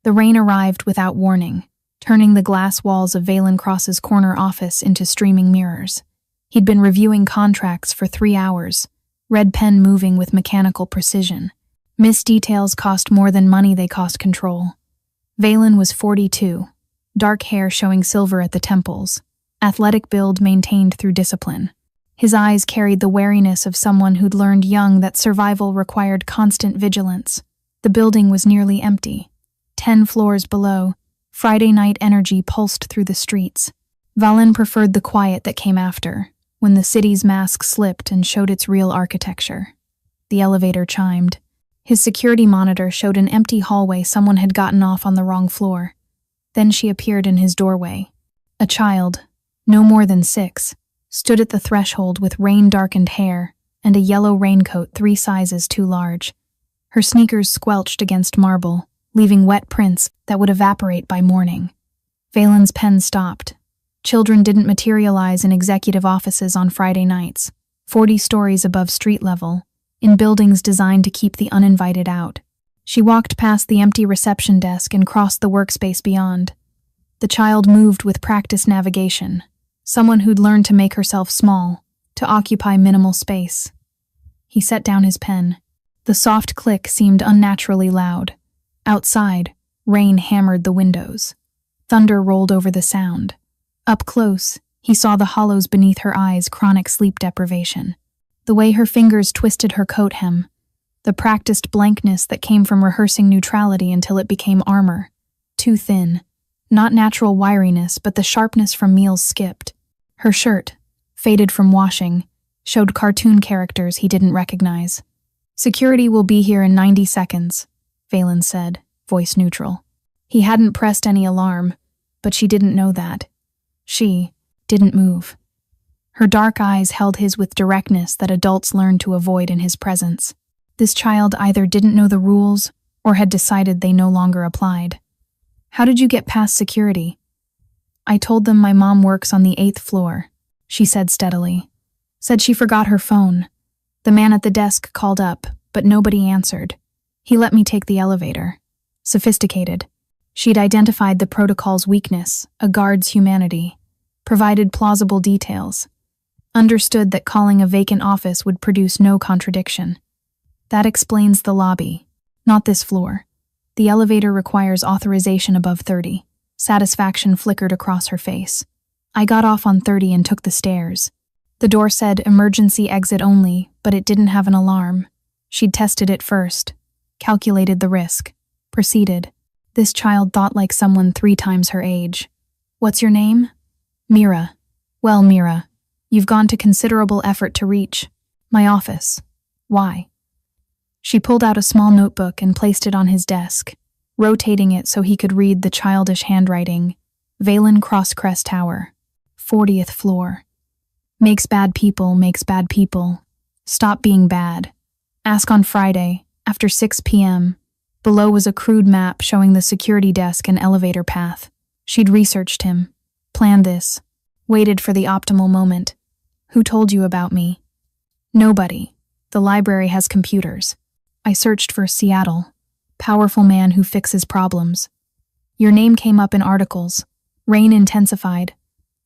The rain arrived without warning, turning the glass walls of Valen Cross's corner office into streaming mirrors. He'd been reviewing contracts for 3 hours, red pen moving with mechanical precision. Missed details cost more than money they cost control. Valen was 42, dark hair showing silver at the temples, athletic build maintained through discipline. His eyes carried the wariness of someone who'd learned young that survival required constant vigilance. The building was nearly empty. 10 floors below, Friday night energy pulsed through the streets. Valen preferred the quiet that came after, when the city's mask slipped and showed its real architecture. The elevator chimed. His security monitor showed an empty hallway someone had gotten off on the wrong floor. Then she appeared in his doorway. A child, no more than 6, stood at the threshold with rain-darkened hair and a yellow raincoat 3 sizes too large. Her sneakers squelched against marble, leaving wet prints that would evaporate by morning. Valen's pen stopped. Children didn't materialize in executive offices on Friday nights, 40 stories above street level, in buildings designed to keep the uninvited out. She walked past the empty reception desk and crossed the workspace beyond. The child moved with practiced navigation, someone who'd learned to make herself small, to occupy minimal space. He set down his pen. The soft click seemed unnaturally loud. Outside, rain hammered the windows. Thunder rolled over the sound. Up close, he saw the hollows beneath her eyes, chronic sleep deprivation. The way her fingers twisted her coat hem, the practiced blankness that came from rehearsing neutrality until it became armor. Too thin. Not natural wiriness, but the sharpness from meals skipped. Her shirt, faded from washing, showed cartoon characters he didn't recognize. "Security will be here in 90 seconds, Valen said, voice neutral. He hadn't pressed any alarm, but she didn't know that. She didn't move. Her dark eyes held his with directness that adults learn to avoid in his presence. This child either didn't know the rules or had decided they no longer applied. "How did you get past security?" "I told them my mom works on the 8th floor," she said steadily. Said she forgot her phone. The man at the desk called up, but nobody answered. He let me take the elevator. Sophisticated. She'd identified the protocol's weakness, a guard's humanity. Provided plausible details. Understood that calling a vacant office would produce no contradiction. That explains the lobby, not this floor. The elevator requires authorization above 30. Satisfaction flickered across her face. I got off on 30 and took the stairs. The door said emergency exit only, but it didn't have an alarm. She'd tested it first. Calculated the risk. Proceeded. This child thought like someone 3 times her age. "What's your name?" "Mira." "Well, Mira, you've gone to considerable effort to reach my office. Why?" She pulled out a small notebook and placed it on his desk, rotating it so he could read the childish handwriting. Valen Crosscrest Tower, 40th floor. Makes bad people. Stop being bad. Ask on Friday, after 6 p.m. Below was a crude map showing the security desk and elevator path. She'd researched him, planned this, waited for the optimal moment. "Who told you about me?" "Nobody. The library has computers. I searched for Seattle. Powerful man who fixes problems. Your name came up in articles. Rain intensified.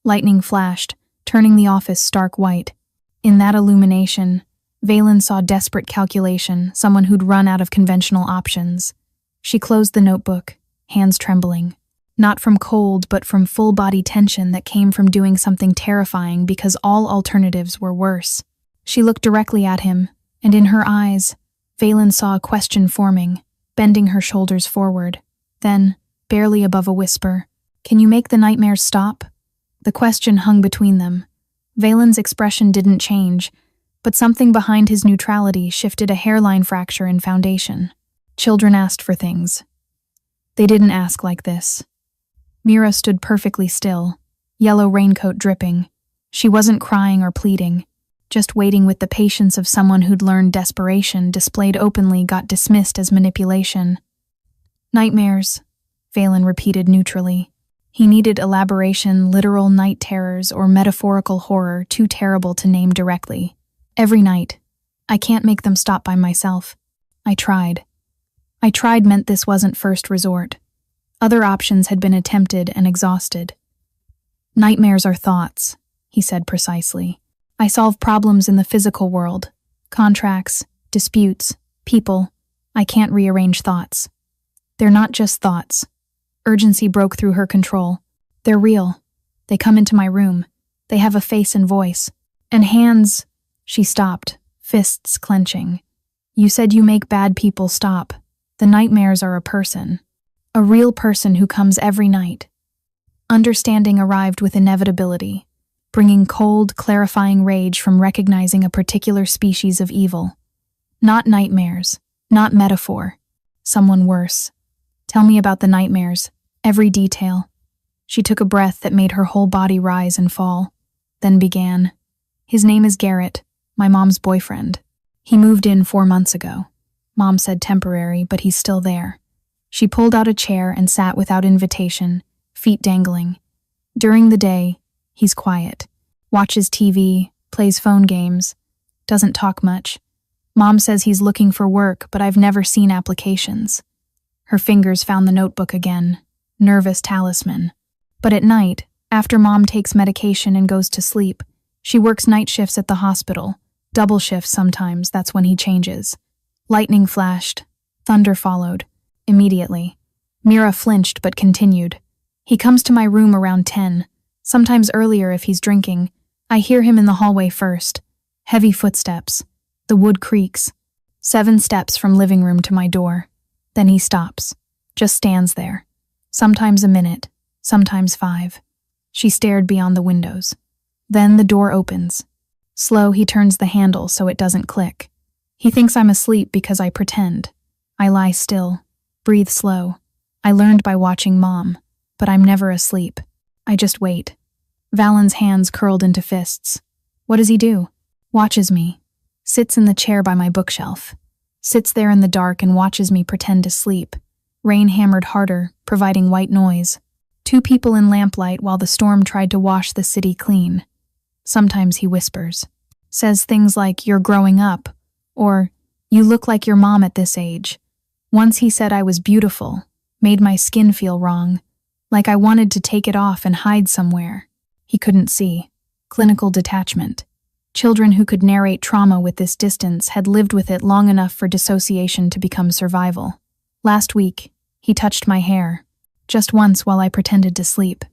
Lightning flashed, turning the office stark white. In that illumination, Valen saw desperate calculation, someone who'd run out of conventional options. She closed the notebook, hands trembling. Not from cold, but from full-body tension that came from doing something terrifying because all alternatives were worse. She looked directly at him, and in her eyes, Valen saw a question forming, bending her shoulders forward. Then, barely above a whisper, "Can you make the nightmares stop?" The question hung between them. Valen's expression didn't change, but something behind his neutrality shifted a hairline fracture in foundation. Children asked for things. They didn't ask like this. Mira stood perfectly still, yellow raincoat dripping. She wasn't crying or pleading, just waiting with the patience of someone who'd learned desperation displayed openly got dismissed as manipulation. "Nightmares," Valen repeated neutrally. He needed elaboration, literal night terrors or metaphorical horror too terrible to name directly. "Every night. I can't make them stop by myself. I tried. I tried meant this wasn't first resort. Other options had been attempted and exhausted. Nightmares are thoughts, he said precisely. I solve problems in the physical world. Contracts, disputes, people. I can't rearrange thoughts. They're not just thoughts. Urgency broke through her control. They're real. They come into my room. They have a face and voice. And hands. She stopped, fists clenching. You said you make bad people stop. The nightmares are a person. A real person who comes every night. Understanding arrived with inevitability, bringing cold, clarifying rage from recognizing a particular species of evil. Not nightmares, not metaphor. Someone worse. Tell me about the nightmares, every detail. She took a breath that made her whole body rise and fall, then began. His name is Garrett, my mom's boyfriend. He moved in 4 months ago. Mom said temporary, but he's still there. She pulled out a chair and sat without invitation, feet dangling. During the day, he's quiet. Watches TV, plays phone games, doesn't talk much. Mom says he's looking for work, but I've never seen applications. Her fingers found the notebook again, nervous talisman. But at night, after Mom takes medication and goes to sleep, she works night shifts at the hospital, double shifts sometimes, that's when he changes. Lightning flashed, thunder followed. Immediately. Mira flinched but continued. He comes to my room around 10, sometimes earlier if he's drinking. I hear him in the hallway first. Heavy footsteps. The wood creaks. 7 steps from living room to my door. Then he stops. Just stands there. Sometimes a minute, sometimes 5. She stared beyond the windows. Then the door opens. Slow, he turns the handle so it doesn't click. He thinks I'm asleep because I pretend. I lie still. Breathe slow. I learned by watching Mom, but I'm never asleep. I just wait. Valen's hands curled into fists. What does he do? Watches me. Sits in the chair by my bookshelf. Sits there in the dark and watches me pretend to sleep. Rain hammered harder, providing white noise. 2 people in lamplight while the storm tried to wash the city clean. Sometimes he whispers. Says things like, "You're growing up," or, "You look like your mom at this age." Once he said I was beautiful, made my skin feel wrong, like I wanted to take it off and hide somewhere. He couldn't see. Clinical detachment. Children who could narrate trauma with this distance had lived with it long enough for dissociation to become survival. Last week, he touched my hair, just once while I pretended to sleep.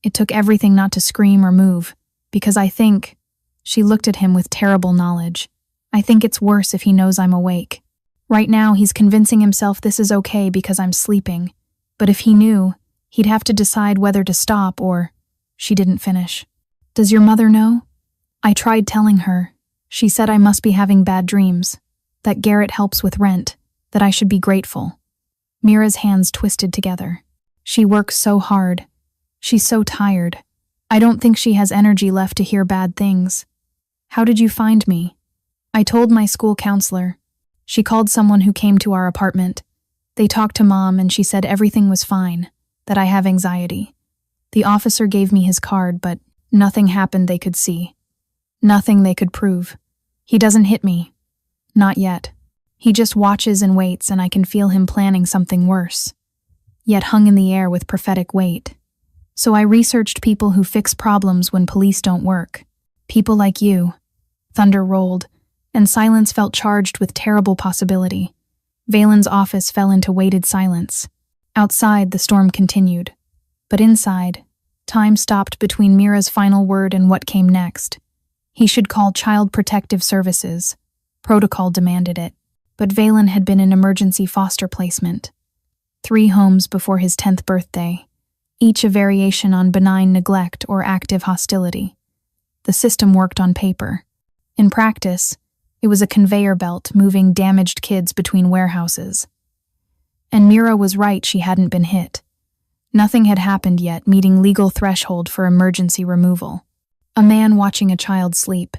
It took everything not to scream or move, because I think, she looked at him with terrible knowledge, I think it's worse if he knows I'm awake. Right now, he's convincing himself this is okay because I'm sleeping. But if he knew, he'd have to decide whether to stop or... She didn't finish. Does your mother know? I tried telling her. She said I must be having bad dreams, that Garrett helps with rent, that I should be grateful. Mira's hands twisted together. She works so hard. She's so tired. I don't think she has energy left to hear bad things. How did you find me? I told my school counselor. She called someone who came to our apartment. They talked to Mom and she said everything was fine, that I have anxiety. The officer gave me his card, but nothing happened they could see. Nothing they could prove. He doesn't hit me. Not yet. He just watches and waits and I can feel him planning something worse. Yet hung in the air with prophetic weight. So I researched people who fix problems when police don't work. People like you. Thunder rolled, and silence felt charged with terrible possibility. Valen's office fell into weighted silence. Outside, the storm continued. But inside, time stopped between Mira's final word and what came next. He should call Child Protective Services. Protocol demanded it. But Valen had been in emergency foster placement. 3 homes before his 10th birthday, each a variation on benign neglect or active hostility. The system worked on paper. In practice, it was a conveyor belt moving damaged kids between warehouses. And Mira was right, she hadn't been hit. Nothing had happened yet, meeting legal threshold for emergency removal. A man watching a child sleep.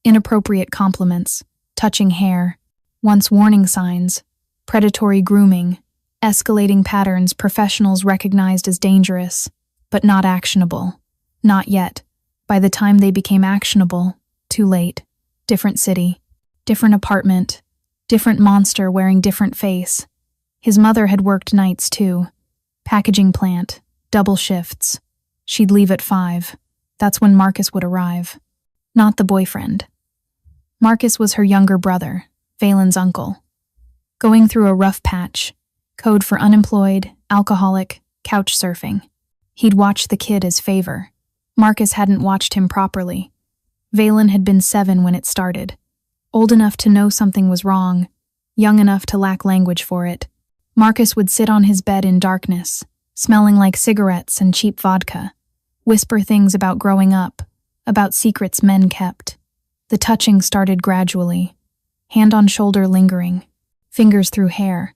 Inappropriate compliments, touching hair, once warning signs, predatory grooming, escalating patterns professionals recognized as dangerous, but not actionable. Not yet. By the time they became actionable, too late. Different city. Different apartment, different monster wearing different face. His mother had worked nights too. Packaging plant, double shifts. She'd leave at 5. That's when Marcus would arrive. Not the boyfriend. Marcus was her younger brother, Valen's uncle. Going through a rough patch, code for unemployed, alcoholic, couch surfing. He'd watched the kid as favor. Marcus hadn't watched him properly. Valen had been 7 when it started. Old enough to know something was wrong, young enough to lack language for it. Marcus would sit on his bed in darkness, smelling like cigarettes and cheap vodka, whisper things about growing up, about secrets men kept. The touching started gradually, hand on shoulder lingering, fingers through hair,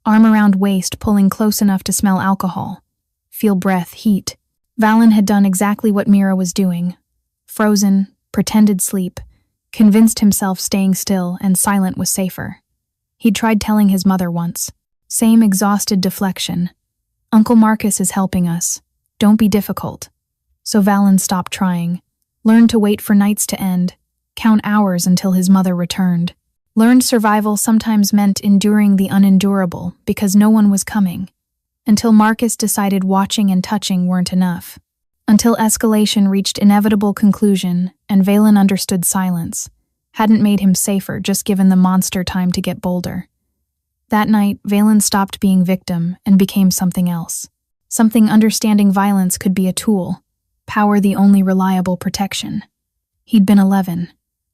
arm around waist pulling close enough to smell alcohol, feel breath, heat. Valen had done exactly what Mira was doing. Frozen, pretended sleep, convinced himself staying still and silent was safer. He'd tried telling his mother once. Same exhausted deflection. Uncle Marcus is helping us. Don't be difficult. So Valen stopped trying. Learned to wait for nights to end, count hours until his mother returned. Learned survival sometimes meant enduring the unendurable because no one was coming. Until Marcus decided watching and touching weren't enough. Until escalation reached inevitable conclusion and Valen understood silence. Hadn't made him safer, just given the monster time to get bolder. That night, Valen stopped being victim and became something else. Something understanding violence could be a tool, power the only reliable protection. He'd been 11.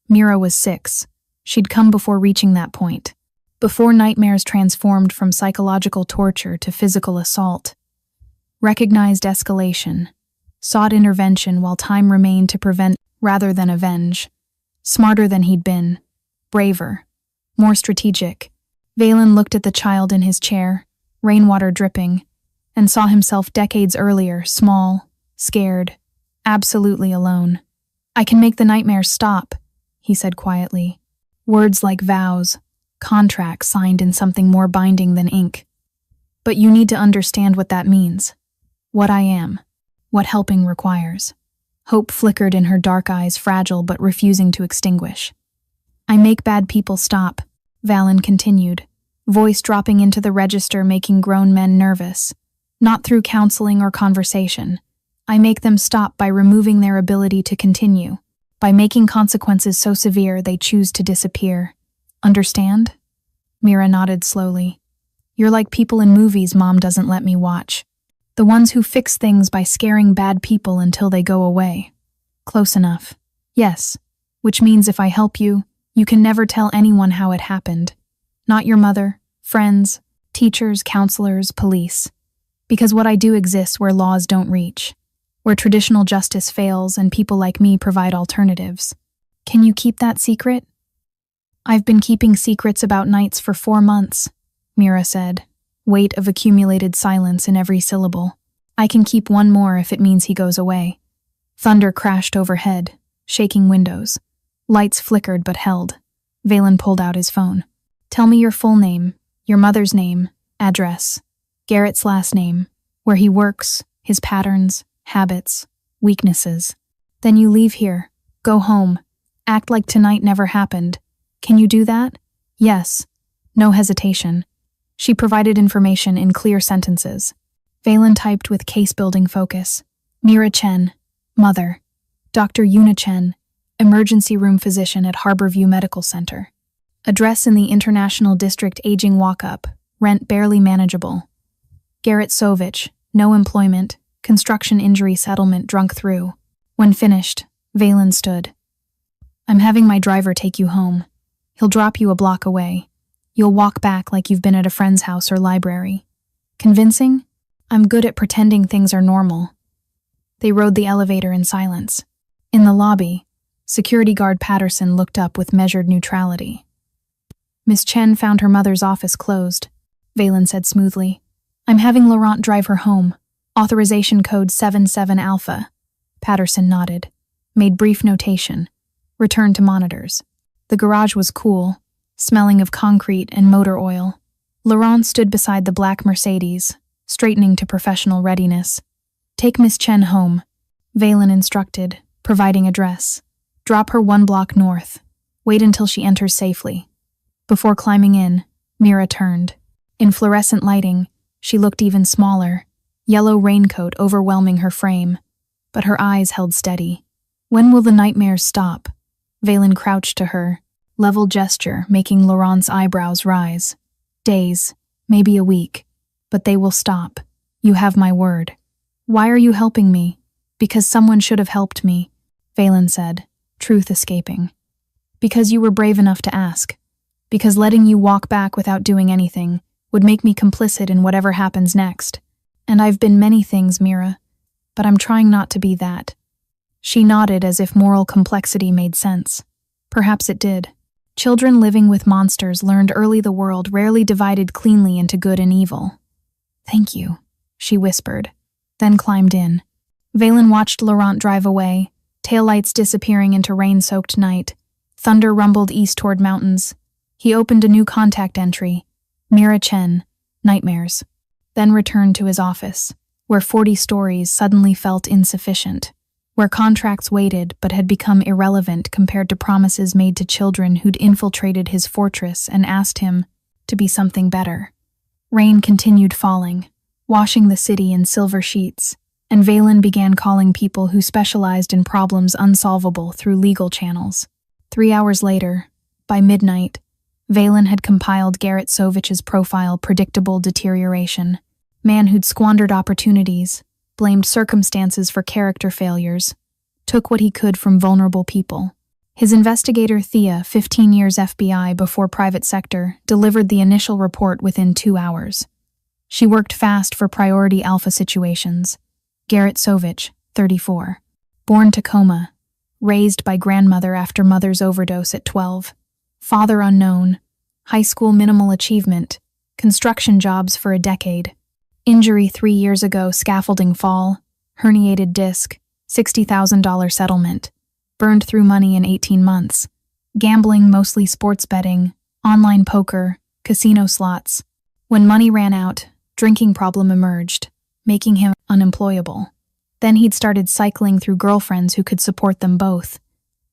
Mira was 6. She'd come before reaching that point. Before nightmares transformed from psychological torture to physical assault. Recognized escalation. Sought intervention while time remained to prevent rather than avenge. Smarter than he'd been. Braver. More strategic. Valen looked at the child in his chair, rainwater dripping, and saw himself decades earlier, small, scared, absolutely alone. "I can make the nightmares stop," he said quietly. Words like vows, contracts signed in something more binding than ink. "But you need to understand what that means. What I am. What helping requires." Hope flickered in her dark eyes, fragile but refusing to extinguish. "I make bad people stop," Valen continued, voice dropping into the register, making grown men nervous. "Not through counseling or conversation. I make them stop by removing their ability to continue, by making consequences so severe they choose to disappear. Understand?" Mira nodded slowly. "You're like people in movies Mom doesn't let me watch. The ones who fix things by scaring bad people until they go away." "Close enough. Yes, which means if I help you, you can never tell anyone how it happened. Not your mother, friends, teachers, counselors, police. Because what I do exists where laws don't reach, where traditional justice fails and people like me provide alternatives. Can you keep that secret?" "I've been keeping secrets about nights for 4 months," Mira said, weight of accumulated silence in every syllable. "I can keep one more if it means he goes away." Thunder crashed overhead, shaking windows. Lights flickered but held. Valen pulled out his phone. "Tell me your full name, your mother's name, address, Garrett's last name, where he works, his patterns, habits, weaknesses. Then you leave here, go home, act like tonight never happened. Can you do that?" "Yes." No hesitation. She provided information in clear sentences. Valen typed with case-building focus. "Mira Chen, mother. Dr. Una Chen, emergency room physician at Harborview Medical Center. Address in the International District, aging walk-up, rent barely manageable. Garrett Sovich, no employment, construction injury settlement drunk through." When finished, Valen stood. "I'm having my driver take you home. He'll drop you a block away. You'll walk back like you've been at a friend's house or library. Convincing? I'm good at pretending things are normal." They rode the elevator in silence. In the lobby, security guard Patterson looked up with measured neutrality. "Miss Chen found her mother's office closed," Valen said smoothly. "I'm having Laurent drive her home. Authorization code 77 Alpha." Patterson nodded, made brief notation, returned to monitors. The garage was cool, smelling of concrete and motor oil. Laurent stood beside the black Mercedes, straightening to professional readiness. "Take Miss Chen home," Valen instructed, providing address. "Drop her 1 block north. Wait until she enters safely." Before climbing in, Mira turned. In fluorescent lighting, She looked even smaller, yellow raincoat overwhelming her frame, but her eyes held steady. When will the nightmares stop? Valen crouched to her, level gesture making Laurent's eyebrows rise. Days, maybe a week, but they will stop. You have my word. Why are you helping me? Because someone should have helped me, Valen said, truth escaping. Because you were brave enough to ask. Because letting you walk back without doing anything would make me complicit in whatever happens next. And I've been many things, Mira, but I'm trying not to be that. She nodded as if moral complexity made sense. Perhaps it did. Children living with monsters learned early the world rarely divided cleanly into good and evil. Thank you, she whispered, then climbed in. Valen watched Laurent drive away, taillights disappearing into rain-soaked night. Thunder rumbled east toward mountains. He opened a new contact entry, Mira Chen, nightmares, then returned to his office, where 40 stories suddenly felt insufficient, where contracts waited but had become irrelevant compared to promises made to children who'd infiltrated his fortress and asked him to be something better. Rain continued falling, washing the city in silver sheets, and Valen began calling people who specialized in problems unsolvable through legal channels. 3 hours later, by midnight, Valen had compiled Garrett Sovich's profile Predictable Deterioration, man who'd squandered opportunities, blamed circumstances for character failures, took what he could from vulnerable people. His investigator Thea, 15 years FBI before private sector, delivered the initial report within 2 hours. She worked fast for priority alpha situations. Garrett Sovich, 34. Born Tacoma. Raised by grandmother after mother's overdose at 12. Father unknown. High school minimal achievement. Construction jobs for a decade. Injury 3 years ago, scaffolding fall. Herniated disc. $60,000 settlement. Burned through money in 18 months. Gambling, mostly sports betting. Online poker. Casino slots. When money ran out, drinking problem emerged, making him unemployable. Then he'd started cycling through girlfriends who could support them both.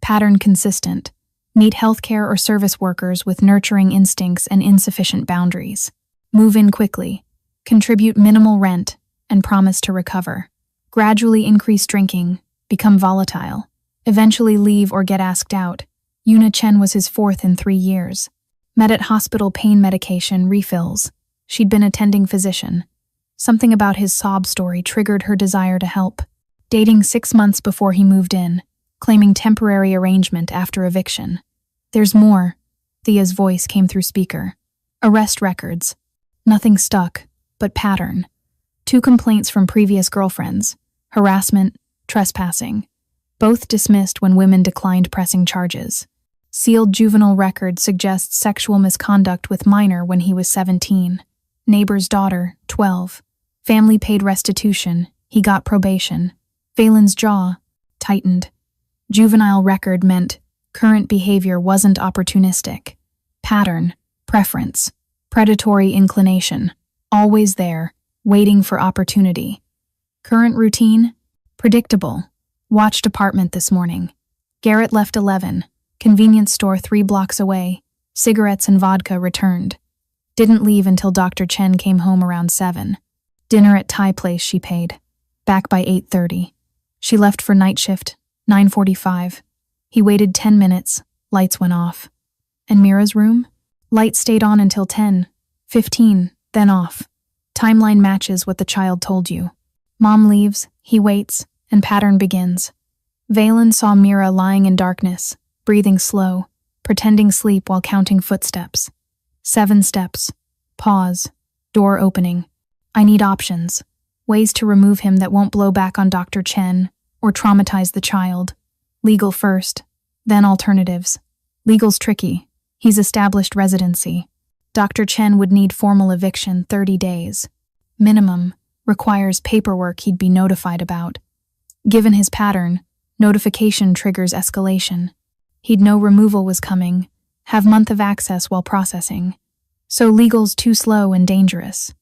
Pattern consistent. Meet healthcare or service workers with nurturing instincts and insufficient boundaries. Move in quickly. Contribute minimal rent and promise to recover. Gradually increase drinking. Become volatile. Eventually leave or get asked out. Una Chen was his 4th in 3 years. Met at hospital pain medication refills. She'd been attending physician. Something about his sob story triggered her desire to help. Dating 6 months before he moved in, claiming temporary arrangement after eviction. There's more. Thea's voice came through speaker. Arrest records. Nothing stuck, but pattern. 2 complaints from previous girlfriends. Harassment, trespassing. Both dismissed when women declined pressing charges. Sealed juvenile record suggests sexual misconduct with minor when he was 17. Neighbor's daughter, 12. Family paid restitution. He got probation. Valen's jaw tightened. Juvenile record meant current behavior wasn't opportunistic. Pattern, preference, predatory inclination. Always there, waiting for opportunity. Current routine, predictable. Watched apartment this morning. Garrett left 11. Convenience store 3 blocks away. Cigarettes and vodka returned. Didn't leave until Dr. Chen came home around 7. Dinner at Thai place she paid. Back by 8:30. She left for night shift, 9:45. He waited 10 minutes. Lights went off. And Mira's room? Light stayed on until 10:15, then off. Timeline matches what the child told you. Mom leaves, he waits, and pattern begins. Valen saw Mira lying in darkness, breathing slow, pretending sleep while counting footsteps. 7 steps. Pause. Door opening. I need options. Ways to remove him that won't blow back on Dr. Chen or traumatize the child. Legal first, then alternatives. Legal's tricky. He's established residency. Dr. Chen would need formal eviction 30 days. Minimum. Requires paperwork he'd be notified about. Given his pattern, notification triggers escalation. He'd know removal was coming, have month of access while processing. So legal's too slow and dangerous.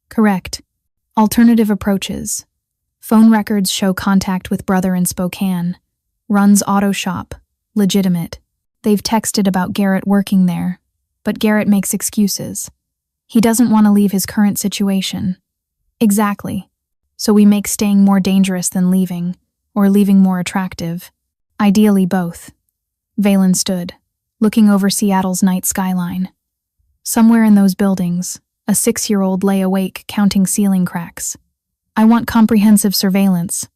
Correct. Alternative approaches. Phone records show contact with brother in Spokane. Runs auto shop. Legitimate. They've texted about Garrett working there, but Garrett makes excuses. He doesn't want to leave his current situation. Exactly. So we make staying more dangerous than leaving, or leaving more attractive. Ideally both. Valen stood, looking over Seattle's night skyline. Somewhere in those buildings, a 6-year-old lay awake counting ceiling cracks. I want comprehensive surveillance.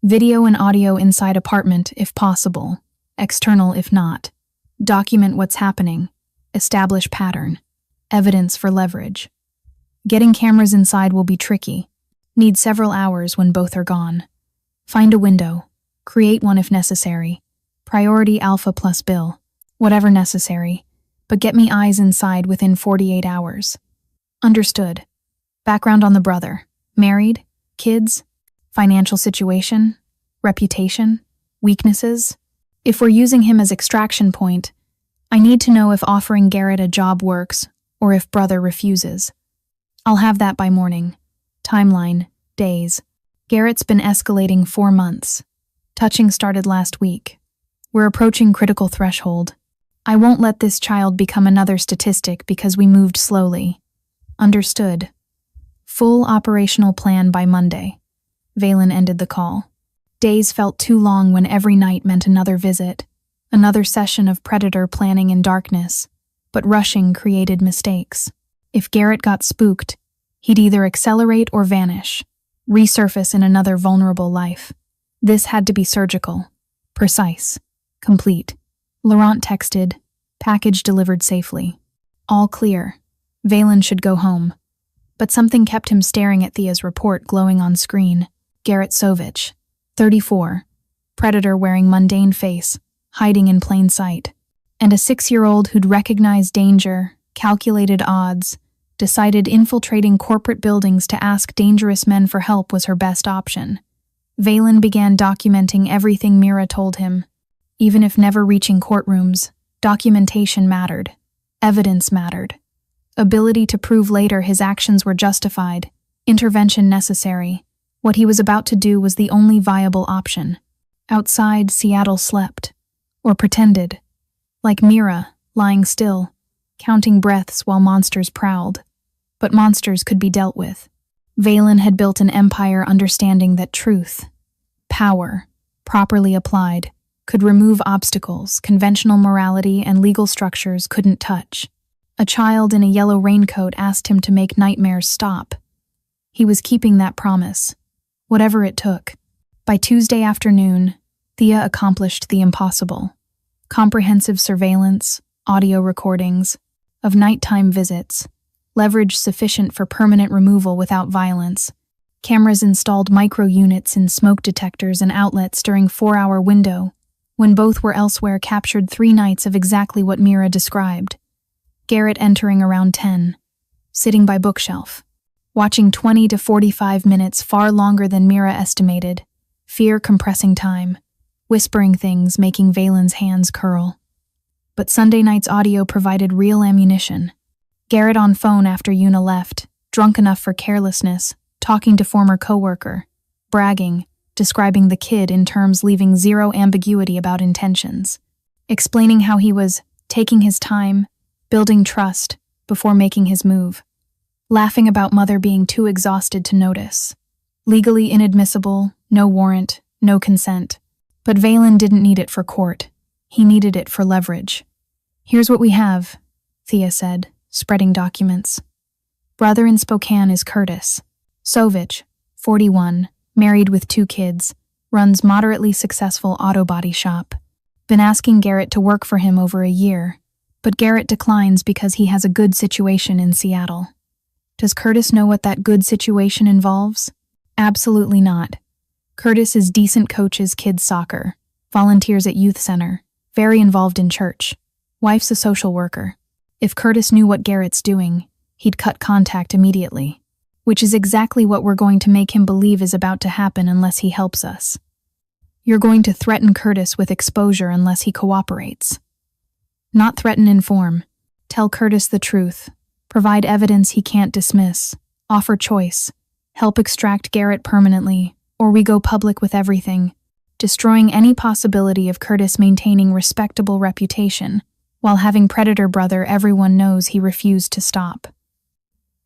Video and audio inside apartment if possible, external if not. Document what's happening. Establish pattern. Evidence for leverage. Getting cameras inside will be tricky. Need several hours when both are gone. Find a window. Create one if necessary. Priority Alpha plus Bill. Whatever necessary. But get me eyes inside within 48 hours. Understood. Background on the brother. Married? Kids? Financial situation? Reputation? Weaknesses? If we're using him as extraction point, I need to know if offering Garrett a job works or if brother refuses. I'll have that by morning. Timeline, days. Garrett's been escalating 4 months. Touching started last week. We're approaching critical threshold. I won't let this child become another statistic because we moved slowly. Understood. Full operational plan by Monday. Valen ended the call. Days felt too long when every night meant another visit, another session of predator planning in darkness, but rushing created mistakes. If Garrett got spooked, he'd either accelerate or vanish, resurface in another vulnerable life. This had to be surgical, precise, complete. Laurent texted, package delivered safely. All clear. Valen should go home. But something kept him staring at Thea's report glowing on screen. Garrett Sovich, 34, predator wearing mundane face, hiding in plain sight. And a 6-year-old who'd recognized danger, calculated odds, decided infiltrating corporate buildings to ask dangerous men for help was her best option. Valen began documenting everything Mira told him. Even if never reaching courtrooms, documentation mattered. Evidence mattered. Ability to prove later his actions were justified, intervention necessary. What he was about to do was the only viable option. Outside, Seattle slept. Or pretended. Like Mira, lying still, counting breaths while monsters prowled. But monsters could be dealt with. Valen had built an empire understanding that truth, power, properly applied, could remove obstacles conventional morality and legal structures couldn't touch. A child in a yellow raincoat asked him to make nightmares stop. He was keeping that promise, whatever it took. By Tuesday afternoon, Thea accomplished the impossible. Comprehensive surveillance, audio recordings, of nighttime visits, leverage sufficient for permanent removal without violence. Cameras installed micro-units in smoke detectors and outlets during 4-hour window, when both were elsewhere captured 3 nights of exactly what Mira described. Garrett entering around 10, sitting by bookshelf, watching 20 to 45 minutes far longer than Mira estimated, fear compressing time, whispering things making Valen's hands curl. But Sunday night's audio provided real ammunition. Garrett on phone after Una left, drunk enough for carelessness, talking to former coworker, bragging, describing the kid in terms leaving zero ambiguity about intentions, explaining how he was taking his time, building trust, before making his move, laughing about mother being too exhausted to notice. Legally inadmissible, no warrant, no consent. But Valen didn't need it for court. He needed it for leverage. Here's what we have, Thea said, spreading documents. Brother in Spokane is Curtis. Sovich, 41, married with 2 kids, runs moderately successful auto body shop. Been asking Garrett to work for him over a year, but Garrett declines because he has a good situation in Seattle. Does Curtis know what that good situation involves? Absolutely not. Curtis is decent coaches kids soccer, volunteers at youth center, very involved in church. Wife's a social worker. If Curtis knew what Garrett's doing, he'd cut contact immediately, which is exactly what we're going to make him believe is about to happen unless he helps us. You're going to threaten Curtis with exposure unless he cooperates. Not threaten, inform. Tell Curtis the truth. Provide evidence he can't dismiss. Offer choice. Help extract Garrett permanently, or we go public with everything, destroying any possibility of Curtis maintaining respectable reputation, while having predator brother everyone knows he refused to stop.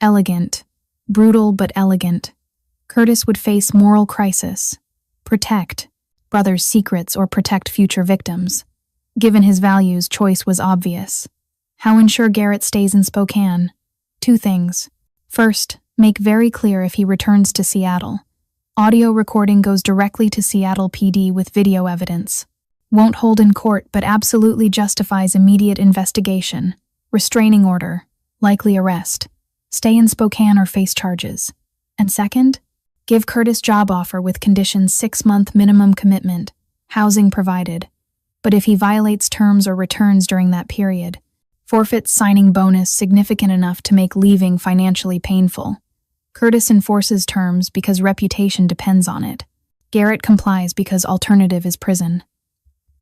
Elegant. Brutal but elegant. Curtis would face moral crisis. Protect brother's secrets or protect future victims. Given his values, choice was obvious. How ensure Garrett stays in Spokane? 2 things. First, make very clear if he returns to Seattle. Audio recording goes directly to Seattle PD with video evidence. Won't hold in court but absolutely justifies immediate investigation. Restraining order. Likely arrest. Stay in Spokane or face charges. And second, give Curtis job offer with conditions 6-month minimum commitment, housing provided. But if he violates terms or returns during that period, forfeits signing bonus significant enough to make leaving financially painful. Curtis enforces terms because reputation depends on it. Garrett complies because alternative is prison.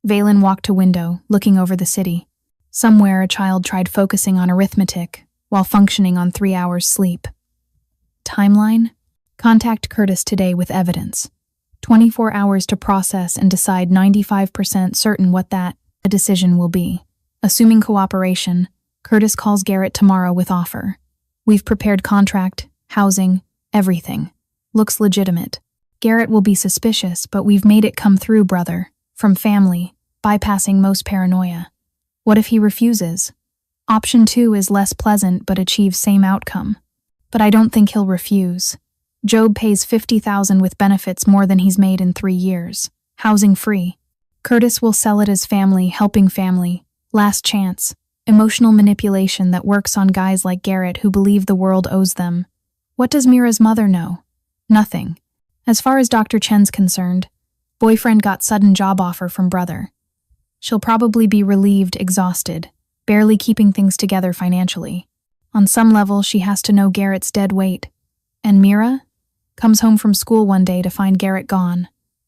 Valen walked to window, looking over the city. Somewhere a child tried focusing on arithmetic while functioning on 3 hours sleep. Timeline? Contact Curtis today with evidence. 24 hours to process and decide 95% certain what a decision will be. Assuming cooperation, Curtis calls Garrett tomorrow with offer. We've prepared contract, housing, everything. Looks legitimate. Garrett will be suspicious, but we've made it come through, brother. From family, bypassing most paranoia. What if he refuses? Option 2 is less pleasant but achieves same outcome. But I don't think he'll refuse. Job pays $50,000 with benefits more than he's made in 3 years. Housing free. Curtis will sell it as family, helping family. Last chance. Emotional manipulation that works on guys like Garrett who believe the world owes them. What does Mira's mother know? Nothing. As far as Dr. Chen's concerned, boyfriend got sudden job offer from brother. She'll probably be relieved, exhausted, barely keeping things together financially. On some level, she has to know Garrett's dead weight. And Mira? Comes home from school one day to find Garrett gone.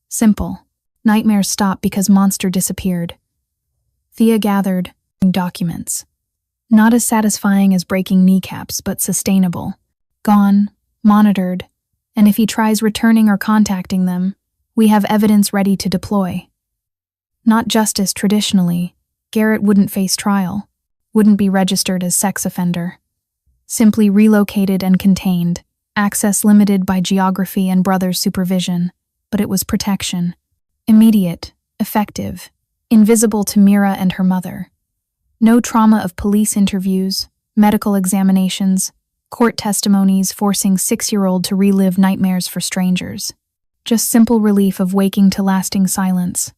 Simple. Nightmares stop because monster disappeared. Thea gathered documents. Not as satisfying as breaking kneecaps, but sustainable. Gone, monitored, and if he tries returning or contacting them, we have evidence ready to deploy. Not justice traditionally. Garrett wouldn't face trial, wouldn't be registered as sex offender. Simply relocated and contained, access limited by geography and brother's supervision, but it was protection. Immediate, effective, invisible to Mira and her mother. No trauma of police interviews, medical examinations, court testimonies forcing 6-year-old to relive nightmares for strangers. Just simple relief of waking to lasting silence.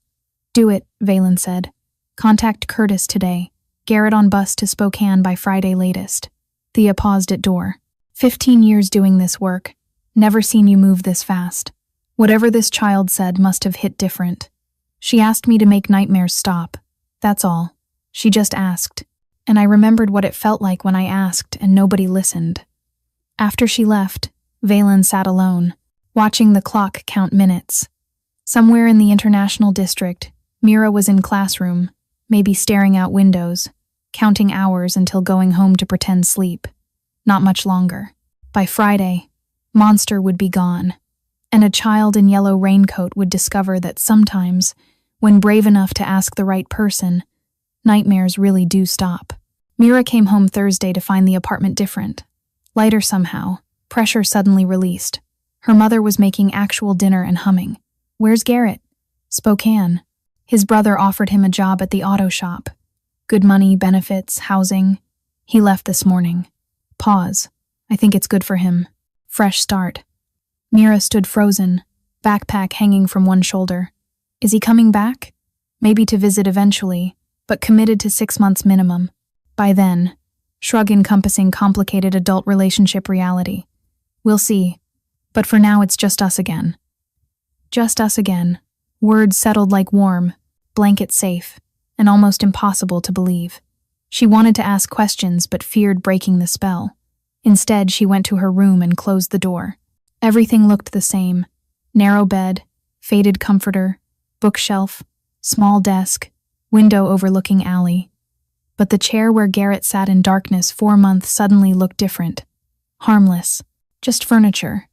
Do it, Valen said. Contact Curtis today. Garrett on bus to Spokane by Friday latest. Thea paused at door. 15 years doing this work. Never seen you move this fast. Whatever this child said must have hit different. She asked me to make nightmares stop. That's all. She just asked. And I remembered what it felt like when I asked and nobody listened. After she left, Valen sat alone, watching the clock count minutes. Somewhere in the International District, Mira was in classroom, maybe staring out windows, counting hours until going home to pretend sleep. Not much longer. By Friday, monster would be gone, and a child in yellow raincoat would discover that sometimes, when brave enough to ask the right person, nightmares really do stop. Mira came home Thursday to find the apartment different. Lighter somehow, pressure suddenly released. Her mother was making actual dinner and humming. Where's Garrett? Spokane. His brother offered him a job at the auto shop. Good money, benefits, housing. He left this morning. Pause. I think it's good for him. Fresh start. Mira stood frozen, backpack hanging from one shoulder. Is he coming back? Maybe to visit eventually, but committed to 6 months minimum. By then, shrug encompassing complicated adult relationship reality. We'll see. But for now it's just us again. Just us again. Words settled like warm, blanket safe, and almost impossible to believe. She wanted to ask questions but feared breaking the spell. Instead, she went to her room and closed the door. Everything looked the same. Narrow bed, faded comforter, bookshelf, small desk, window overlooking alley. But the chair where Garrett sat in darkness 4 months suddenly looked different. Harmless. Just furniture.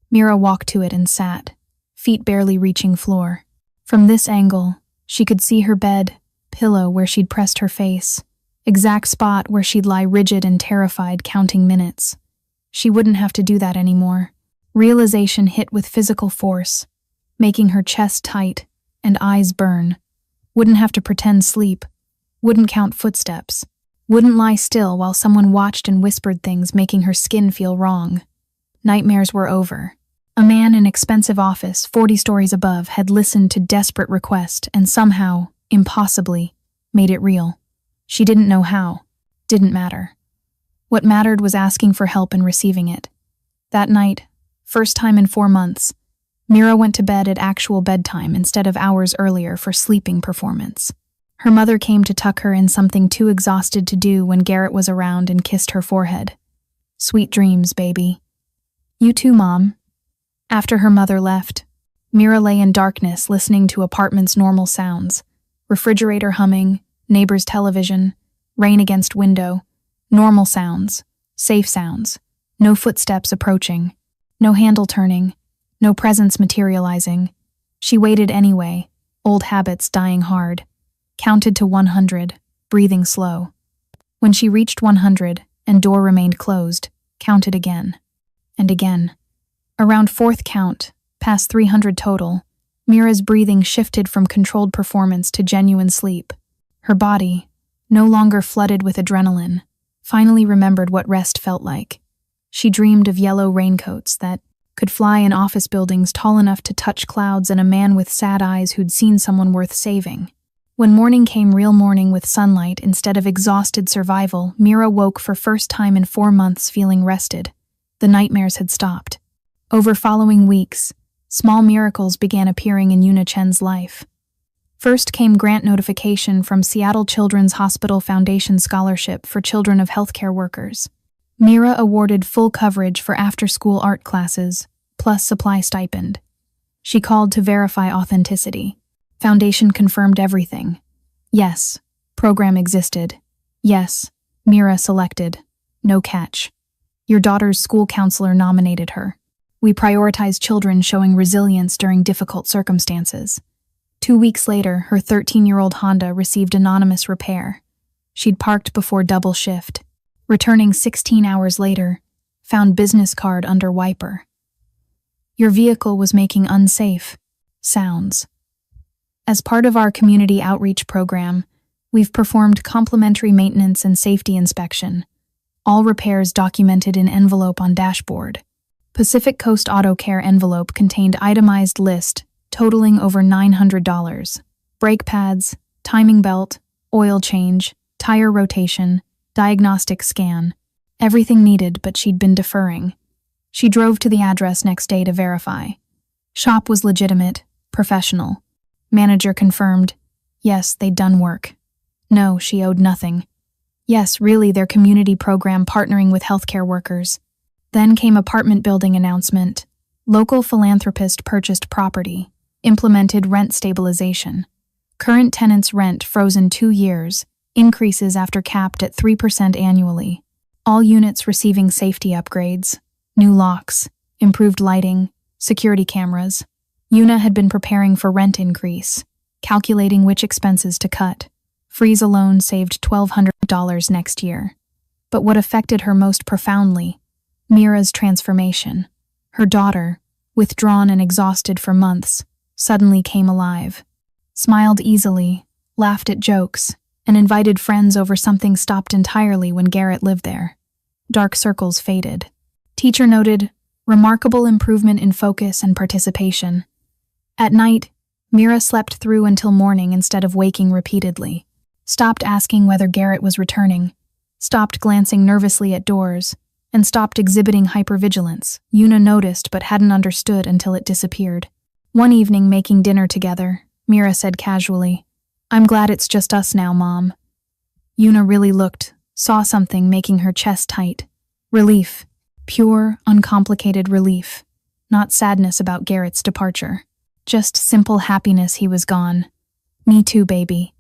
Mira walked to it and sat, feet barely reaching floor. From this angle, she could see her bed, pillow where she'd pressed her face, exact spot where she'd lie rigid and terrified counting minutes. She wouldn't have to do that anymore. Realization hit with physical force, making her chest tight and eyes burn. Wouldn't have to pretend sleep, wouldn't count footsteps, wouldn't lie still while someone watched and whispered things making her skin feel wrong. Nightmares were over. A man in expensive office 40 stories above had listened to desperate request and somehow, impossibly, made it real. She didn't know how. Didn't matter. What mattered was asking for help and receiving it. That night, first time in 4 months, Mira went to bed at actual bedtime instead of hours earlier for sleeping performance. Her mother came to tuck her in something too exhausted to do when Garrett was around and kissed her forehead. Sweet dreams, baby. You too, Mom. After her mother left, Mira lay in darkness listening to apartment's normal sounds. Refrigerator humming, neighbor's television, rain against window, normal sounds, safe sounds, no footsteps approaching, no handle turning, no presence materializing. She waited anyway, old habits dying hard, counted to 100, breathing slow. When she reached 100 and door remained closed, counted again. And again. Around fourth count, past 300 total, Mira's breathing shifted from controlled performance to genuine sleep. Her body, no longer flooded with adrenaline, finally remembered what rest felt like. She dreamed of yellow raincoats that could fly in office buildings tall enough to touch clouds and a man with sad eyes who'd seen someone worth saving. When morning came, real morning with sunlight instead of exhausted survival, Mira woke for first time in 4 months feeling rested. The nightmares had stopped. Over following weeks, small miracles began appearing in Una Chen's life. First came grant notification from Seattle Children's Hospital Foundation Scholarship for Children of Healthcare Workers. Mira awarded full coverage for after-school art classes, plus supply stipend. She called to verify authenticity. Foundation confirmed everything. Yes, program existed. Yes, Mira selected. No catch. Your daughter's school counselor nominated her. We prioritize children showing resilience during difficult circumstances. 2 weeks later, her 13-year-old Honda received anonymous repair. She'd parked before double shift. Returning 16 hours later, found business card under wiper. Your vehicle was making unsafe sounds. As part of our community outreach program, we've performed complimentary maintenance and safety inspection. All repairs documented in envelope on dashboard. Pacific Coast Auto Care envelope contained itemized list totaling over $900. Brake pads, timing belt, oil change, tire rotation, diagnostic scan. Everything needed, but she'd been deferring. She drove to the address next day to verify. Shop was legitimate, professional. Manager confirmed, yes, they'd done work. No, she owed nothing. Yes, really, their community program partnering with healthcare workers. Then came apartment building announcement. Local philanthropist purchased property, implemented rent stabilization. Current tenants' rent frozen 2 years, increases after capped at 3% annually. All units receiving safety upgrades, new locks, improved lighting, security cameras. Una had been preparing for rent increase, calculating which expenses to cut. Freeze alone saved $1,200 next year. But what affected her most profoundly, Mira's transformation. Her daughter, withdrawn and exhausted for months, suddenly came alive. Smiled easily, laughed at jokes, and invited friends over. Something stopped entirely when Garrett lived there. Dark circles faded. Teacher noted, remarkable improvement in focus and participation. At night, Mira slept through until morning instead of waking repeatedly. Stopped asking whether Garrett was returning. Stopped glancing nervously at doors. And stopped exhibiting hypervigilance. Una noticed but hadn't understood until it disappeared. One evening, making dinner together, Mira said casually, I'm glad it's just us now, Mom. Una really looked, saw something making her chest tight. Relief. Pure, uncomplicated relief. Not sadness about Garrett's departure. Just simple happiness he was gone. Me too, baby.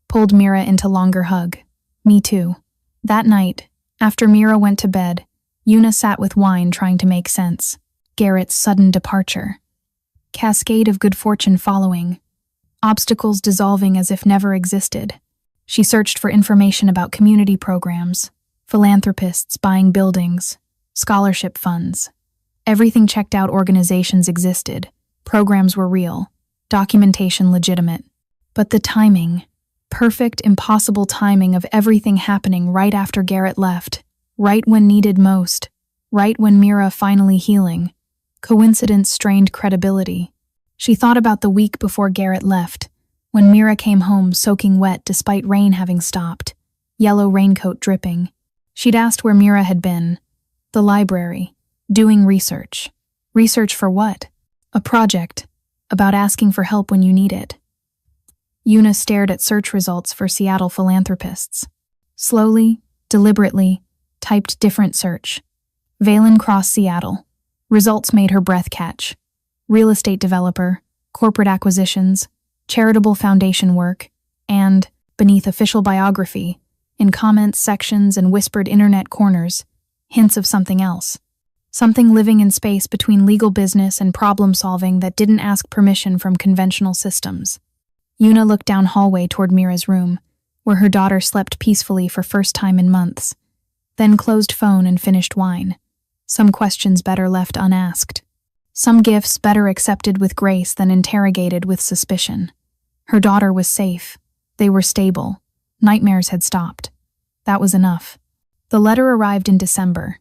Pulled Mira into longer hug. Me too. That night, after Mira went to bed, Una sat with wine trying to make sense. Garrett's sudden departure. Cascade of good fortune following. Obstacles dissolving as if never existed. She searched for information about community programs, philanthropists buying buildings, scholarship funds. Everything checked out. Organizations existed. Programs were real. Documentation legitimate. But the timing, perfect, impossible timing of everything happening right after Garrett left, right when needed most, right when Mira finally healing. Coincidence strained credibility. She thought about the week before Garrett left, when Mira came home soaking wet despite rain having stopped, yellow raincoat dripping. She'd asked where Mira had been. The library. Doing research. Research for what? A project. About asking for help when you need it. Una stared at search results for Seattle philanthropists. Slowly, deliberately, typed different search. Valen Cross, Seattle. Results made her breath catch. Real estate developer, corporate acquisitions, charitable foundation work, and, beneath official biography, in comments sections and whispered internet corners, hints of something else. Something living in space between legal business and problem-solving that didn't ask permission from conventional systems. Una looked down hallway toward Mira's room, where her daughter slept peacefully for first time in months, then closed phone and finished wine. Some questions better left unasked. Some gifts better accepted with grace than interrogated with suspicion. Her daughter was safe. They were stable. Nightmares had stopped. That was enough. The letter arrived in December,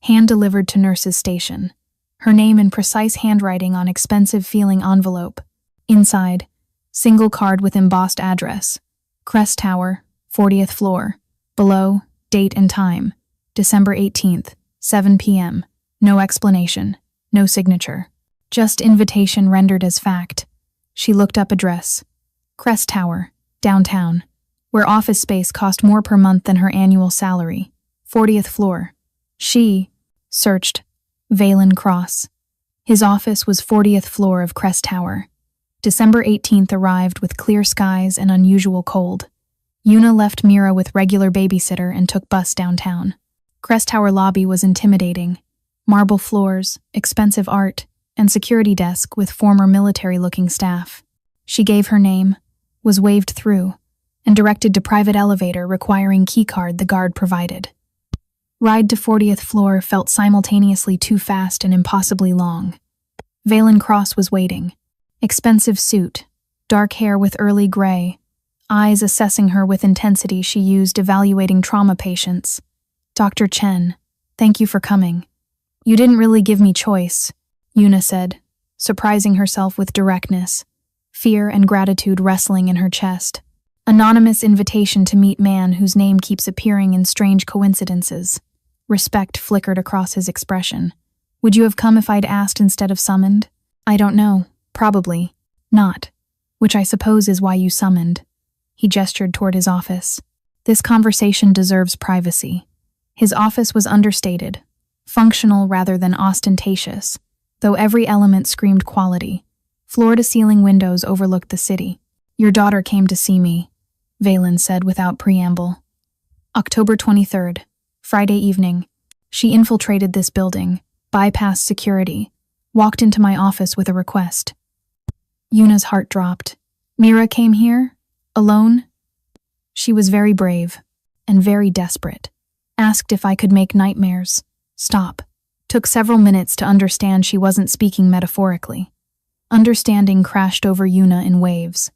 hand-delivered to nurse's station. Her name in precise handwriting on expensive-feeling envelope. Inside, single card with embossed address. Crest Tower, 40th floor. Below, date and time. December 18th, 7 p.m. No explanation. No signature. Just invitation rendered as fact. She looked up address. Crest Tower, downtown, where office space cost more per month than her annual salary. 40th floor. She searched Valen Cross. His office was 40th floor of Crest Tower. December 18th arrived with clear skies and unusual cold. Una left Mira with regular babysitter and took bus downtown. Crest Tower lobby was intimidating. Marble floors, expensive art, and security desk with former military-looking staff. She gave her name, was waved through, and directed to private elevator requiring keycard the guard provided. Ride to 40th floor felt simultaneously too fast and impossibly long. Valen Cross was waiting. Expensive suit, dark hair with early gray, eyes assessing her with intensity she used evaluating trauma patients. Dr. Chen, thank you for coming. You didn't really give me choice, Una said, surprising herself with directness, fear and gratitude wrestling in her chest. Anonymous invitation to meet man whose name keeps appearing in strange coincidences. Respect flickered across his expression. Would you have come if I'd asked instead of summoned? I don't know. Probably. Not. Which I suppose is why you summoned. He gestured toward his office. This conversation deserves privacy. His office was understated, functional rather than ostentatious, though every element screamed quality. Floor-to-ceiling windows overlooked the city. Your daughter came to see me, Valen said without preamble. October 23rd, Friday evening. She infiltrated this building, bypassed security, walked into my office with a request. Una's heart dropped. Mira came here? Alone? She was very brave, and very desperate. Asked if I could make nightmares. Stop. Took several minutes to understand she wasn't speaking metaphorically. Understanding crashed over Una in waves.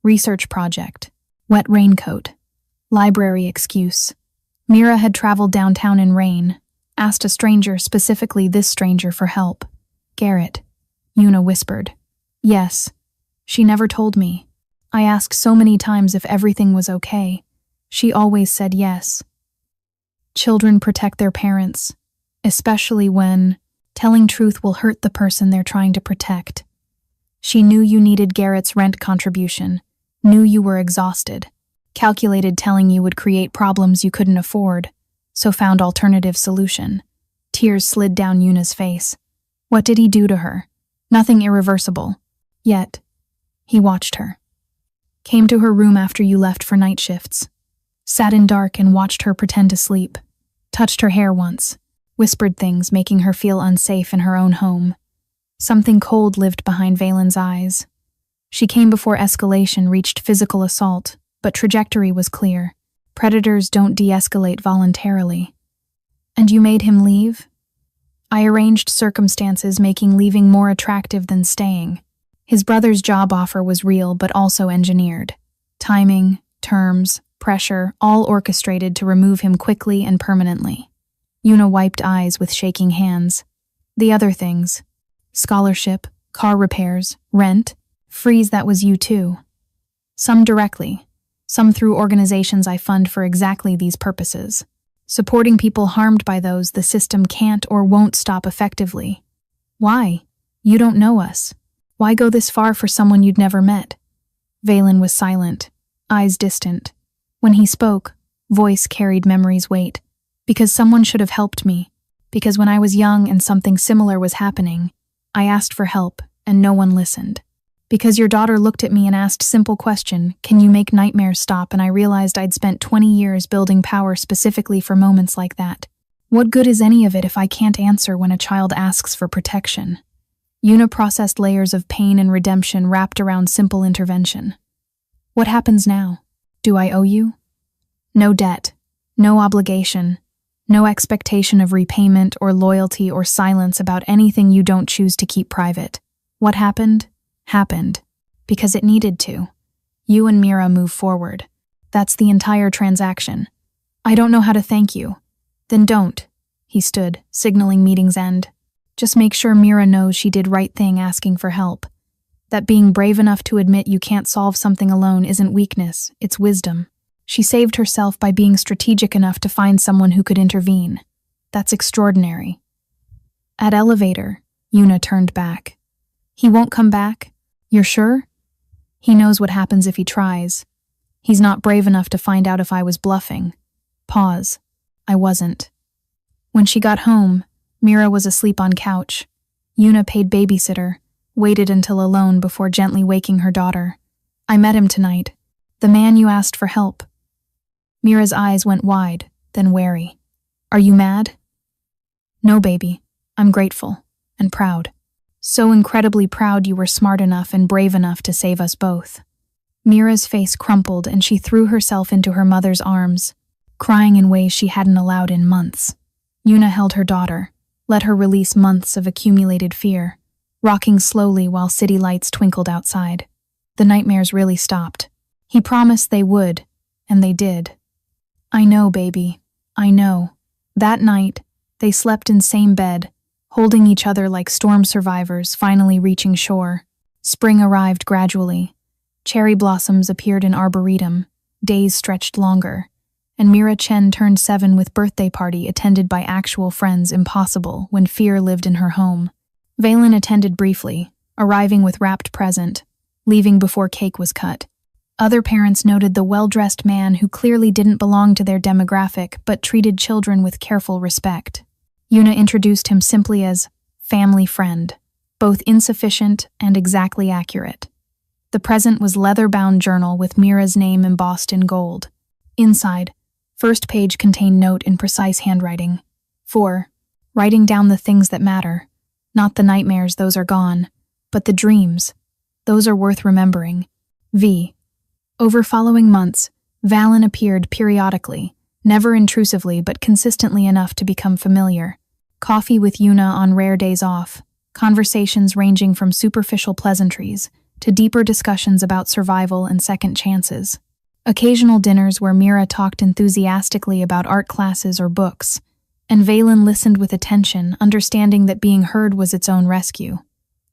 Research project. Wet raincoat. Library excuse. Mira had traveled downtown in rain, asked a stranger, specifically this stranger, for help. Garrett. Una whispered. Yes. She never told me. I asked so many times if everything was okay. She always said yes. Children protect their parents, especially when telling truth will hurt the person they're trying to protect. She knew you needed Garrett's rent contribution, knew you were exhausted, calculated telling you would create problems you couldn't afford, so found alternative solution. Tears slid down Una's face. What did he do to her? Nothing irreversible. Yet, he watched her. Came to her room after you left for night shifts. Sat in dark and watched her pretend to sleep. Touched her hair once. Whispered things making her feel unsafe in her own home. Something cold lived behind Valen's eyes. She came before escalation reached physical assault, but trajectory was clear. Predators don't de-escalate voluntarily. And you made him leave? I arranged circumstances making leaving more attractive than staying. His brother's job offer was real but also engineered. Timing, terms, pressure, all orchestrated to remove him quickly and permanently. Una wiped eyes with shaking hands. The other things. Scholarship, car repairs, rent, freeze, that was you too. Some directly, some through organizations I fund for exactly these purposes. Supporting people harmed by those the system can't or won't stop effectively. Why? You don't know us. Why go this far for someone you'd never met? Valen was silent, eyes distant. When he spoke, voice carried memory's weight. Because someone should have helped me. Because when I was young and something similar was happening, I asked for help and no one listened. Because your daughter looked at me and asked simple question, can you make nightmares stop, and I realized I'd spent 20 years building power specifically for moments like that. What good is any of it if I can't answer when a child asks for protection? Una processed layers of pain and redemption wrapped around simple intervention. What happens now? Do I owe you? No debt, no obligation, no expectation of repayment or loyalty or silence about anything you don't choose to keep private. What happened? Happened. Because it needed to. You and Mira move forward. That's the entire transaction. I don't know how to thank you. Then don't. He stood, signaling meeting's end. Just make sure Mira knows she did right thing asking for help. That being brave enough to admit you can't solve something alone isn't weakness, it's wisdom. She saved herself by being strategic enough to find someone who could intervene. That's extraordinary. At elevator, Una turned back. He won't come back? You're sure? He knows what happens if he tries. He's not brave enough to find out if I was bluffing. Pause. I wasn't. When she got home, Mira was asleep on couch. Una paid babysitter, waited until alone before gently waking her daughter. I met him tonight. The man you asked for help. Mira's eyes went wide, then wary. Are you mad? No, baby. I'm grateful and proud. So incredibly proud you were smart enough and brave enough to save us both. Mira's face crumpled and she threw herself into her mother's arms, crying in ways she hadn't allowed in months. Una held her daughter, let her release months of accumulated fear, rocking slowly while city lights twinkled outside. The nightmares really stopped. He promised they would, and they did. I know, baby. I know. That night, they slept in same bed, holding each other like storm survivors finally reaching shore. Spring arrived gradually. Cherry blossoms appeared in arboretum. Days stretched longer. And Mira Chen turned 7 with birthday party attended by actual friends impossible when fear lived in her home. Valen attended briefly, arriving with wrapped present, leaving before cake was cut. Other parents noted the well-dressed man who clearly didn't belong to their demographic but treated children with careful respect. Una introduced him simply as family friend, both insufficient and exactly accurate. The present was leather-bound journal with Mira's name embossed in gold. Inside, first page contained note in precise handwriting. 4. Writing down the things that matter. Not the nightmares, those are gone, but the dreams. Those are worth remembering. V. Over following months, Valen appeared periodically, never intrusively but consistently enough to become familiar. Coffee with Una on rare days off, conversations ranging from superficial pleasantries to deeper discussions about survival and second chances. Occasional dinners where Mira talked enthusiastically about art classes or books, and Valen listened with attention, understanding that being heard was its own rescue.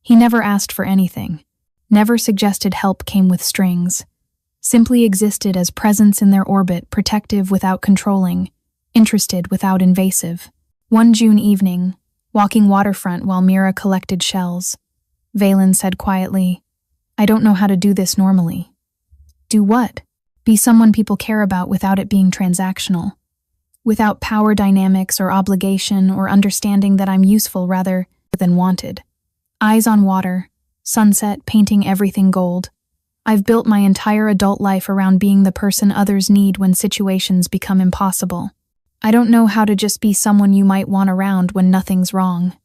He never asked for anything, never suggested help came with strings, simply existed as presence in their orbit, protective without controlling, interested without invasive. One June evening, walking waterfront while Mira collected shells, Valen said quietly, I don't know how to do this normally. Do what? Be someone people care about without it being transactional. Without power dynamics or obligation or understanding that I'm useful rather than wanted. Eyes on water, sunset painting everything gold. I've built my entire adult life around being the person others need when situations become impossible. I don't know how to just be someone you might want around when nothing's wrong.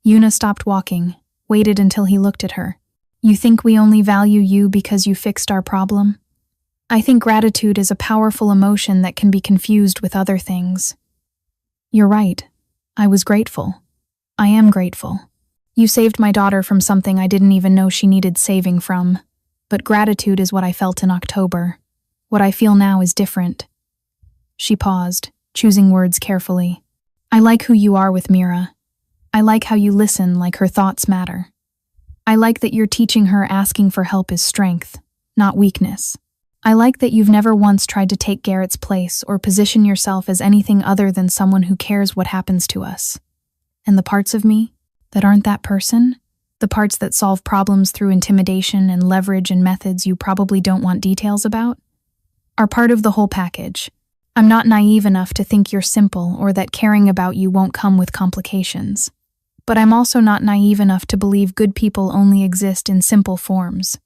Una stopped walking, waited until he looked at her. You think we only value you because you fixed our problem? I think gratitude is a powerful emotion that can be confused with other things. You're right. I was grateful. I am grateful. You saved my daughter from something I didn't even know she needed saving from. But gratitude is what I felt in October. What I feel now is different. She paused, choosing words carefully. I like who you are with Mira. I like how you listen like her thoughts matter. I like that you're teaching her asking for help is strength, not weakness. I like that you've never once tried to take Garrett's place or position yourself as anything other than someone who cares what happens to us. And the parts of me that aren't that person, the parts that solve problems through intimidation and leverage and methods you probably don't want details about, are part of the whole package. I'm not naive enough to think you're simple or that caring about you won't come with complications. But I'm also not naive enough to believe good people only exist in simple forms.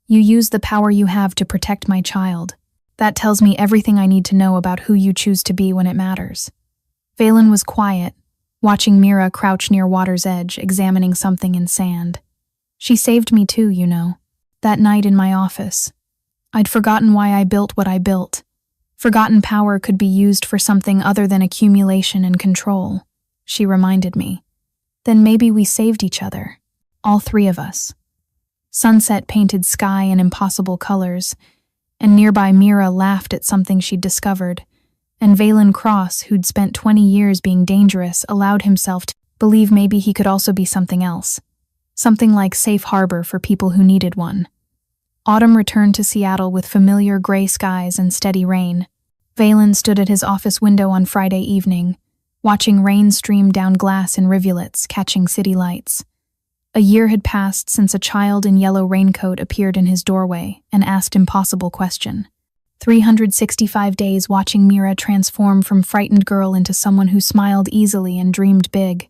You use the power you have to protect my child. That tells me everything I need to know about who you choose to be when it matters. Valen was quiet, watching Mira crouch near water's edge, examining something in sand. She saved me too, you know. That night in my office. I'd forgotten why I built what I built. Forgotten power could be used for something other than accumulation and control. She reminded me. Then maybe we saved each other. All three of us. Sunset painted sky in impossible colors, and nearby Mira laughed at something she'd discovered, and Valen Cross, who'd spent 20 years being dangerous, allowed himself to believe maybe he could also be something else. Something like safe harbor for people who needed one. Autumn returned to Seattle with familiar gray skies and steady rain. Valen stood at his office window on Friday evening, watching rain stream down glass in rivulets, catching city lights. A year had passed since a child in yellow raincoat appeared in his doorway and asked impossible question. 365 days watching Mira transform from frightened girl into someone who smiled easily and dreamed big.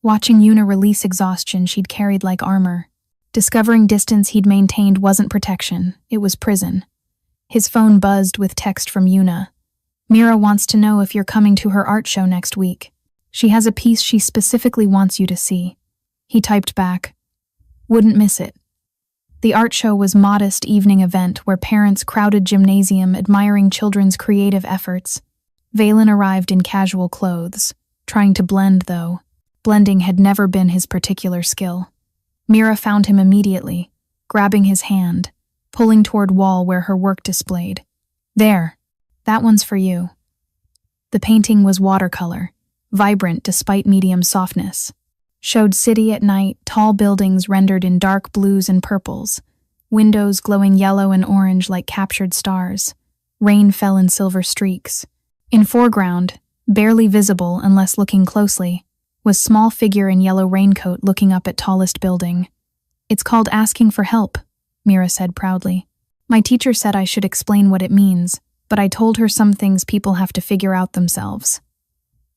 Watching Una release exhaustion she'd carried like armor. Discovering distance he'd maintained wasn't protection, it was prison. His phone buzzed with text from Una. Mira wants to know if you're coming to her art show next week. She has a piece she specifically wants you to see. He typed back, "Wouldn't miss it." The art show was a modest evening event where parents crowded gymnasium admiring children's creative efforts. Valen arrived in casual clothes, trying to blend though. Blending had never been his particular skill. Mira found him immediately, grabbing his hand, pulling toward wall where her work displayed. "There, that one's for you." The painting was watercolor, vibrant despite medium softness. Showed city at night, tall buildings rendered in dark blues and purples, windows glowing yellow and orange like captured stars. Rain fell in silver streaks. In foreground, barely visible unless looking closely, was small figure in yellow raincoat looking up at tallest building. "It's called asking for help," Mira said proudly. "My teacher said I should explain what it means, but I told her some things people have to figure out themselves."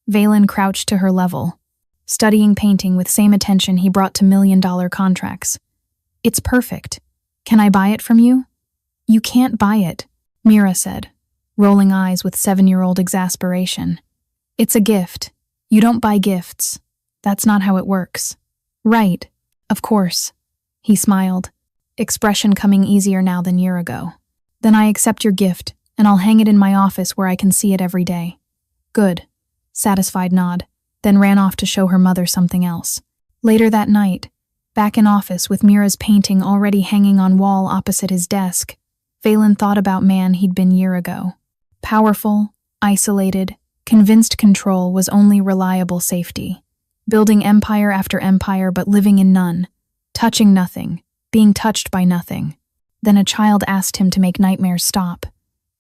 Valen crouched to her level, studying painting with same attention he brought to million-dollar contracts. "It's perfect. Can I buy it from you?" "You can't buy it," Mira said, rolling eyes with 7-year-old exasperation. "It's a gift. You don't buy gifts. That's not how it works." "Right. Of course." He smiled, expression coming easier now than a year ago. "Then I accept your gift, and I'll hang it in my office where I can see it every day." "Good." Satisfied nod, then ran off to show her mother something else. Later that night, back in office with Mira's painting already hanging on wall opposite his desk, Valen thought about man he'd been a year ago. Powerful, isolated, convinced control was only reliable safety. Building empire after empire but living in none. Touching nothing, being touched by nothing. Then a child asked him to make nightmares stop,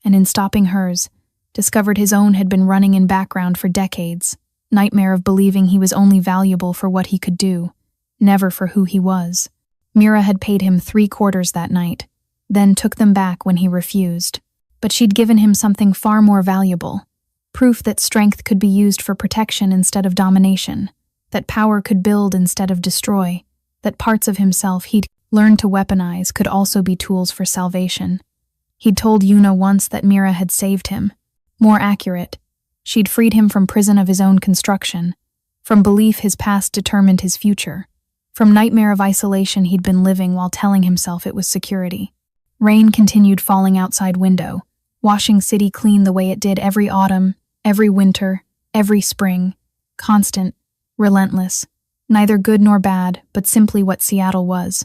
and in stopping hers, discovered his own had been running in background for decades. Nightmare of believing he was only valuable for what he could do, never for who he was. Mira had paid him 3/4 that night, then took them back when he refused. But she'd given him something far more valuable. Proof that strength could be used for protection instead of domination, that power could build instead of destroy, that parts of himself he'd learned to weaponize could also be tools for salvation. He'd told Una once that Mira had saved him. More accurate, she'd freed him from prison of his own construction, from belief his past determined his future, from nightmare of isolation he'd been living while telling himself it was security. Rain continued falling outside window, washing city clean the way it did every autumn, every winter, every spring, constant, relentless, Neither good nor bad, but simply what Seattle was.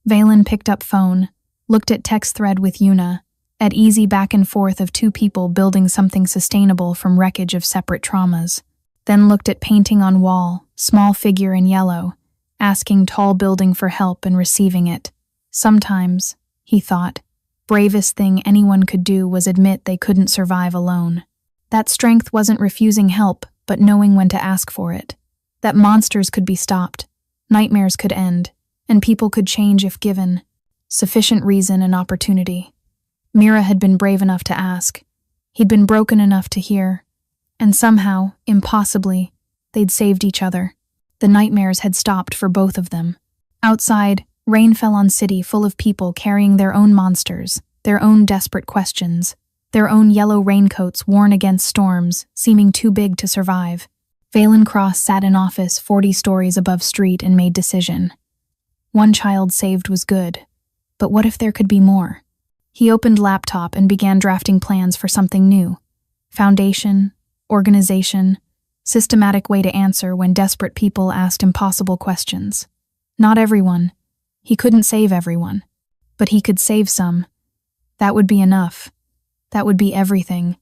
Valen picked up phone, looked at text thread with Una, at easy back and forth of two people building something sustainable from wreckage of separate traumas. Then looked at painting on wall, small figure in yellow, asking tall building for help and receiving it. Sometimes, he thought, bravest thing anyone could do was admit they couldn't survive alone. That strength wasn't refusing help, but knowing when to ask for it. That monsters could be stopped, nightmares could end, and people could change if given sufficient reason and opportunity. Mira had been brave enough to ask. He'd been broken enough to hear. And somehow, impossibly, they'd saved each other. The nightmares had stopped for both of them. Outside, rain fell on city full of people carrying their own monsters, their own desperate questions, their own yellow raincoats worn against storms, seeming too big to survive. Valen Cross sat in office 40 stories above street and made decision. One child saved was good, but what if there could be more? He opened laptop and began drafting plans for something new. Foundation, organization, systematic way to answer when desperate people asked impossible questions. Not everyone. He couldn't save everyone. But he could save some. That would be enough. That would be everything.